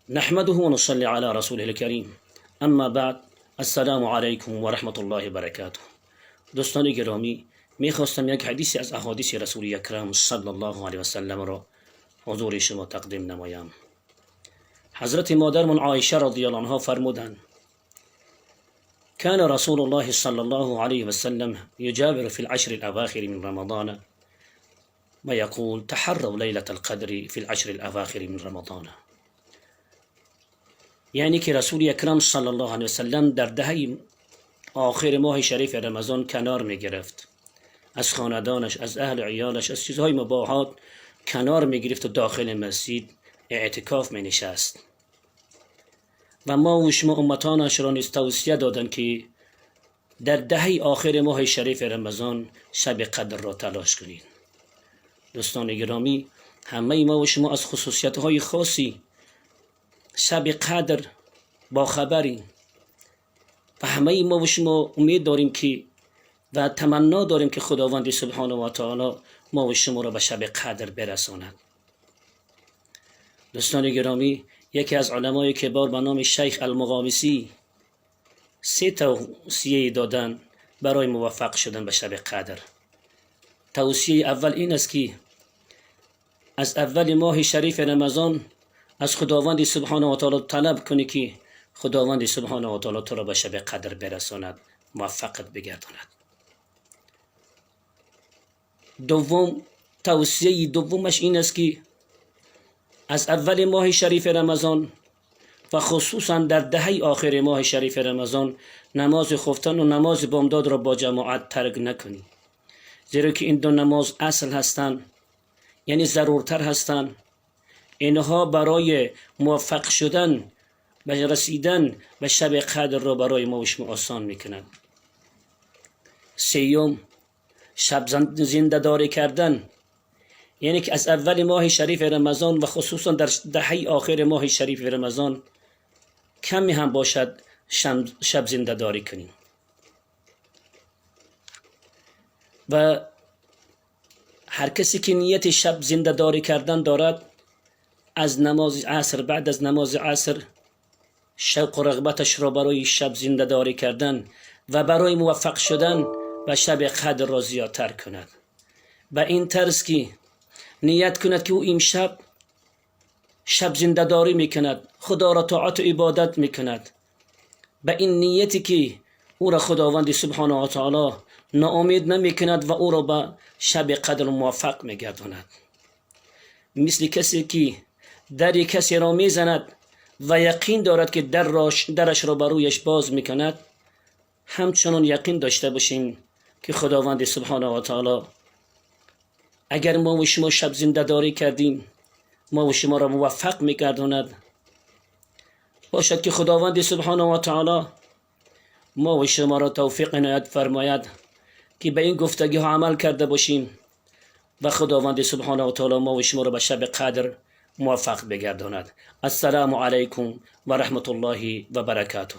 نحمده و نصلي على رسوله الكريم. اما بعد، السلام علیکم و رحمت الله و برکاته. دوستان گرامی، میخواستم یک حدیثی از احادیث رسول اکرم صلی الله علیه و سلم را حضور شما تقدیم نمایم. حضرت مادرمون عایشه رضی الله عنها فرمودند: كان رسول الله صلى الله عليه وسلم يجابر في العشر الأواخر من رمضان ويقول تحروا ليلة القدر في العشر الأواخر من رمضان. یعنی که رسول اکرم صلی الله علیه وسلم در دهه آخر ماه شریف رمضان کنار می گرفت، از خاندانش، از اهل عیالش، از چیزهای مباحات کنار می گرفت و داخل مسجد اعتکاف می نشست. و ما و شما امتانش را نیز توصیه دادند که در دهه آخر ماه شریف رمضان شب قدر را تلاش کنید. دوستان گرامی، همه ما و شما از خصوصیت های خاصی شب قدر با خبری و همه ما و شما امید داریم که و تمنا داریم که خداوند سبحانه و تعالی ما و شما را به شب قدر برساند. دوستان گرامی، یکی از علمای کبار به نام شیخ المغامسی 3 توصیه دادن برای موفق شدن به شب قدر. توصیه اول این است که از اول ماه شریف رمضان از خداوند سبحانه و تعالی طلب کنی که خداوند سبحانه و تعالی تو را به شب قدر برساند، موفقت بگرداند. توصیه دومش این است که از اول ماه شریف رمضان و خصوصا در دهه آخر ماه شریف رمضان نماز خفتن و نماز بامداد را با جماعت ترک نکنی، زیرا که این دو نماز اصل هستند، یعنی ضرورتر هستند. اینها برای موفق شدن و رسیدن به شب قدر را برای ما و شما آسان میکنند. 3 شب زنده داری کردن، یعنی که از اول ماه شریف رمضان و خصوصا در دهه آخر ماه شریف رمضان کمی هم باشد شب زنده داری کنیم. و هر کسی که نیت شب زنده داری کردن دارد، از نماز عصر، بعد از نماز عصر شوق و رغبتش را برای شب زنده داری کردن و برای موفق شدن و شب قدر را زیادتر کند. به این طرز که نیت کند که او امشب شب زنده داری میکند، خدا را طاعت و عبادت میکند، به این نیتی که او را خداوند سبحانه و تعالی ناامید نمیکند و او را به شب قدر موفق میگرداند. مثل کسی که در کسی را میزند و یقین دارد که درش را برویش باز میکند، همچنان یقین داشته باشیم که خداوند سبحانه و تعالی اگر ما و شما شب زنده داری کردیم، ما و شما را موفق میگرداند. باشد که خداوند سبحانه و تعالی ما و شما را توفیق عنایت فرماید که به این گفتگی ها عمل کرده باشیم و خداوند سبحانه و تعالی ما و شما را به شب قدر موفق بگرداند. السلام علیکم و رحمت الله و برکاته.